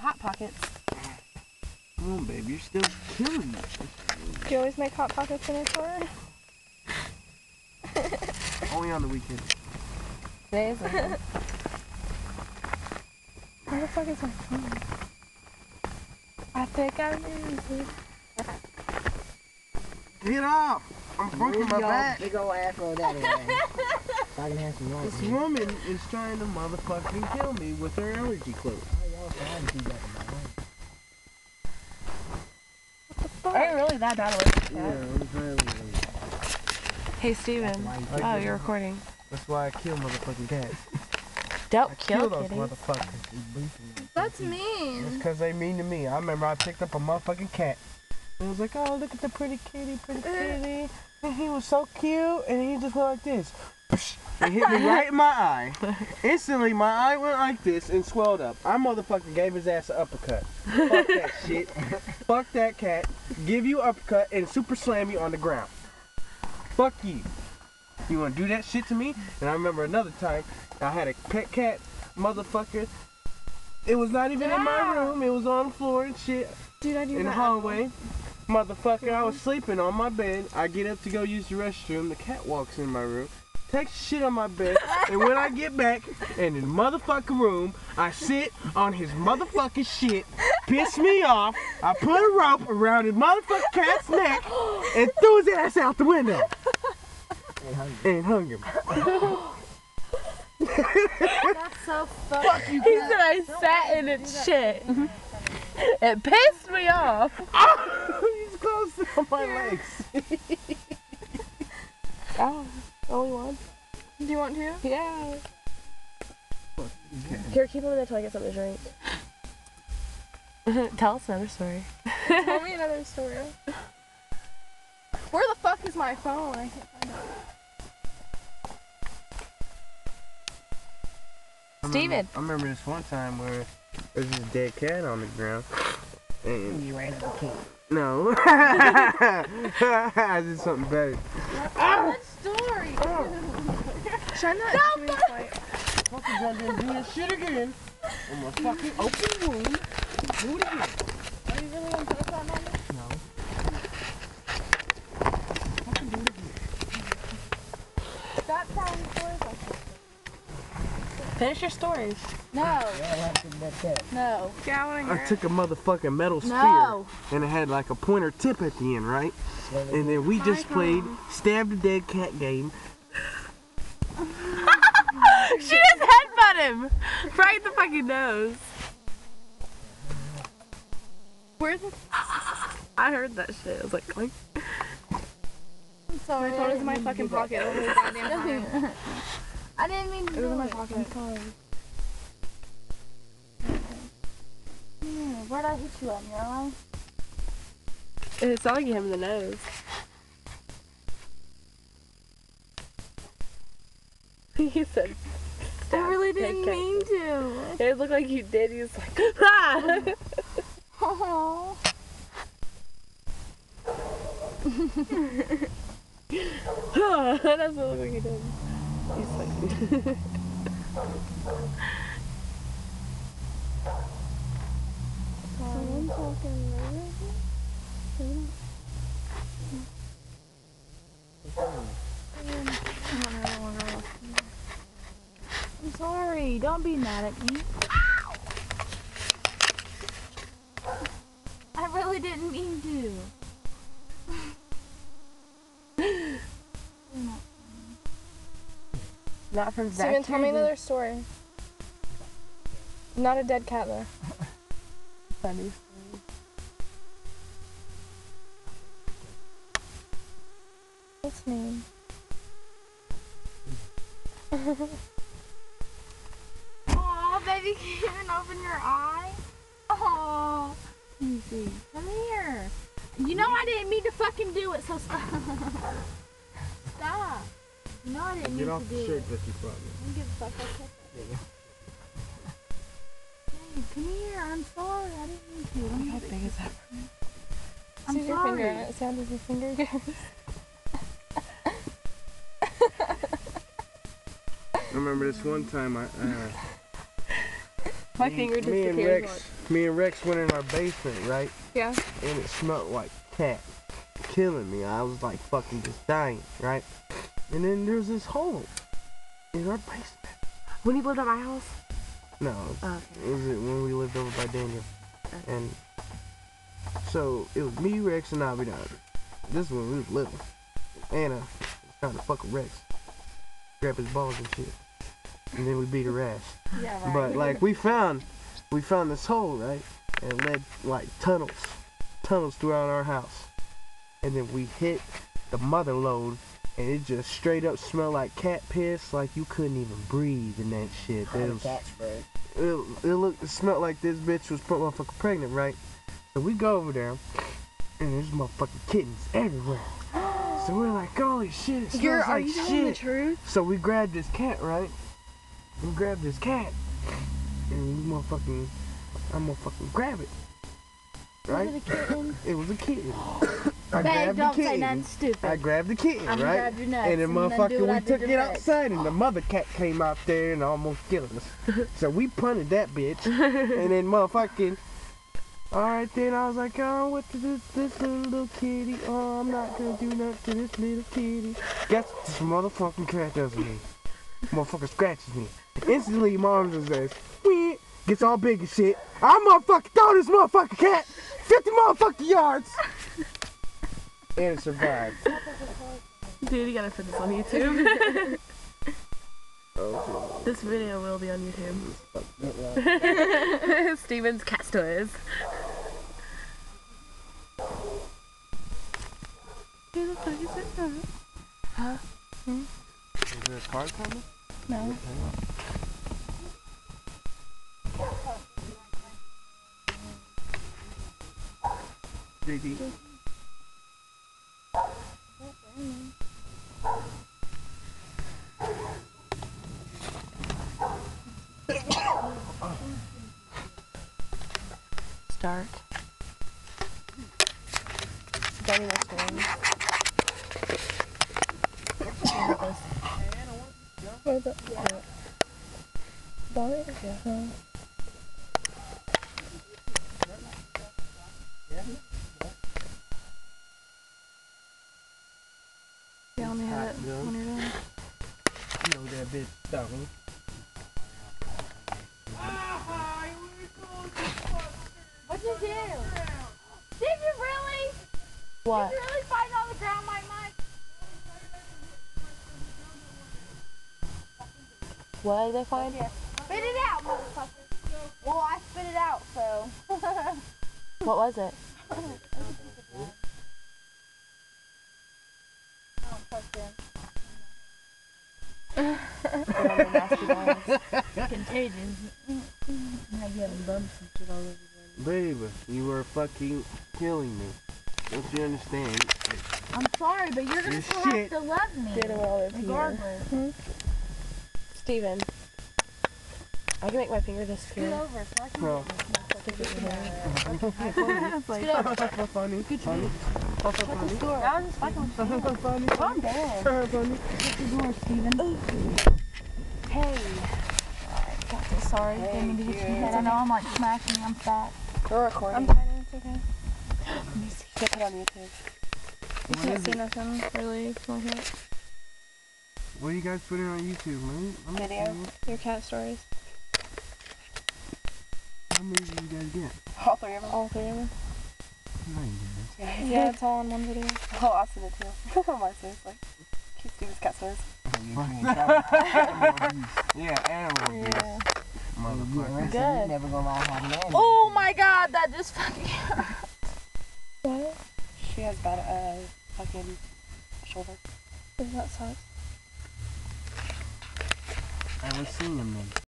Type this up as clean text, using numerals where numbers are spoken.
Hot Pockets. Come on, baby, you're still killing me. Do you always make Hot Pockets in your store? Only on the weekend. Today is weekend. Where the fuck is my phone? I think I lose it. Get off! I'm breaking my back. Big old afro that way. So I can have some This woman is trying to motherfucking kill me with her allergy clothes. Are you really that bad with it? Yeah, I'm very. Hey Steven. Oh, you're recording. That's why I kill motherfucking cats. Don't Kill kill those kitties. motherfuckers. That's mean. It's because they mean to me. I remember I picked up a motherfucking cat. And I was like, oh, look at the pretty kitty, pretty kitty. And he was so cute. And he just went like this. It hit me right in my eye. Instantly, my eye went like this and swelled up. I motherfucking gave his ass an uppercut. Fuck that shit. Fuck that cat. Give you an uppercut and super slam you on the ground. Fuck you. You want to do that shit to me? And I remember another time, I had a pet cat, motherfucker. It was not even in my room. It was on the floor and shit. Dude, I do In the that. hallway. Motherfucker, I was sleeping on my bed. I get up to go use the restroom. The cat walks in my room, takes shit on my bed, and when I get back in the motherfucking room, I sit on his motherfucking shit, piss me off. I put a rope around his motherfucking cat's neck and threw his ass out the window. And hung him. That's so funny. Fuck you, He cat. said I sat in its shit. It pissed me off. He's close on my legs. Oh, only one. Do you want to? Yeah. Here, keep over there till I get something to drink. Tell us another story. Tell me another story. Where the fuck is my phone? I can't find it. Steven. I remember this one time where there's this dead cat on the ground. And You ran up a king. no. I did something better. What story? Should I not actually fight? Fucking done didn't do this shit again. I'm gonna fucking open wound. Do it again. Are you really gonna put that on me? No. Fucking do it again. That sounds stories like Finish your stories. No. Yeah, what happened to that cat? No. Yeah, I wanna I took a motherfucking metal spear No. and it had like a pointer tip at the end, right? And then we just played stab the dead cat game. She just headbutt him right in the fucking nose. Where's the I heard that shit. I was like, clink. My phone is in my fucking pocket all the goddamn time. I didn't mean to It was do in my it. pocket. I'm sorry. Where'd I hit you at, your eye? It sounded like you hit him in the nose. He said, I really dead didn't cat. mean to. It looked like you did. He was like, ah! Oh. That's what it looked like he did. He's like, Someone talking I'm sorry. Don't be mad at me. I really didn't mean to. not from Zach. Steven, tell me another story. Not a dead cat though. Funny. What's name? Aw, baby, can you even open your eye? Aw. Let me see. Come here. You know I didn't mean to fucking do it, so stop. Stop. You know I didn't mean Get to off do the it. shirt that you brought me. Don't give a fuck. I'll check that. Hey, come here. I'm sorry. I didn't mean to. Let me How big is that? I'm See your finger in sorry. it. Sound as your finger goes. I remember this one time My finger me and disappears. Rex Me and Rex went in our basement, right? Yeah. And it smelled like cat. Killing me. I was like fucking just dying, right? And then there's this hole in our basement. When you lived at my house? No, Oh, it was when we lived over by Daniel. And so it was me, Rex, and Abidon. This is when we was little. Anna was trying to fuck with Rex. Grab his balls and shit. And then we beat her ass. Yeah, right. But like we found this hole, right? And it led like tunnels throughout our house. And then we hit the mother load, and it just straight up smelled like cat piss, like you couldn't even breathe in that shit. How It the was, cat spray. it smelled like this bitch was motherfucking pregnant, right? So we go over there, and there's motherfucking kittens everywhere. So we're like, holy shit, it smells Are like you telling the shit. truth? So we grabbed this cat, right? We grabbed this cat, and I'm gonna fucking grab it. Right? Was it a kitten? It was a kitten. I Babe, grabbed don't the say kitten. nothing stupid. I grabbed the kitten, I'm gonna right? grab your nuts And the and then do motherfucker, what I we did took to it Rex. outside, and the mother cat came out there and almost killed us. So we punted that bitch, and then motherfucking. Alright, then I was like, oh, what to this little kitty? Oh, I'm not gonna do nothing to this little kitty. Guess what this motherfucking cat does to me? Motherfucker scratches me. Instantly, mom just says, wee, gets all big and shit. I motherfucking throw this motherfucking cat 50 motherfucking yards. And it survived. Dude, you gotta put this on YouTube. Oh, This video will be on YouTube. Get well. Steven's cat toys. Who the fuck is it? Huh? is there a car coming? No. JD. Start. Danny was doing. Where the? Bonnie? Yeah. Yeah, let me hit it when you're done. You know that bitch talking. What'd you do? Did you really? What? Did you really find on the ground my mic? What did they find? Yeah. Spit it out, motherfucker. Well, I spit it out, so. What was it? Contagious. Now you having bumps and shit all over you. Babe, you are fucking killing me. Don't you understand? I'm sorry, but you're gonna You still shit. have to love me. Get it all over here. Regardless. Steven. I can make my finger Scoot disappear. over so I can No. stick it in there. Funny. Funny. Funny. I was just fucking with you. Funny. Calm down. Funny. Get the door, Steven. Hey. Sorry, didn't mean to hit you in the head. I know I'm like smacking, I'm fat. We're recording. I'm fine, it's okay. Get it on YouTube. You can't see nothing really like that. What are you guys putting on YouTube, man? Video. Your cat stories. How many did you guys get? All three of them. All three of them. I ain't get it. Yeah, it's all in one video. Oh, I'll send it to you. My seriously. Keep Steven's cat stories. Yeah, animal abuse. Yeah. Motherfucker. Good. You never gonna have an animal. Oh my god, that just fucking hurt. What? She has bad fucking shoulder. Does that suck? I was seeing him then.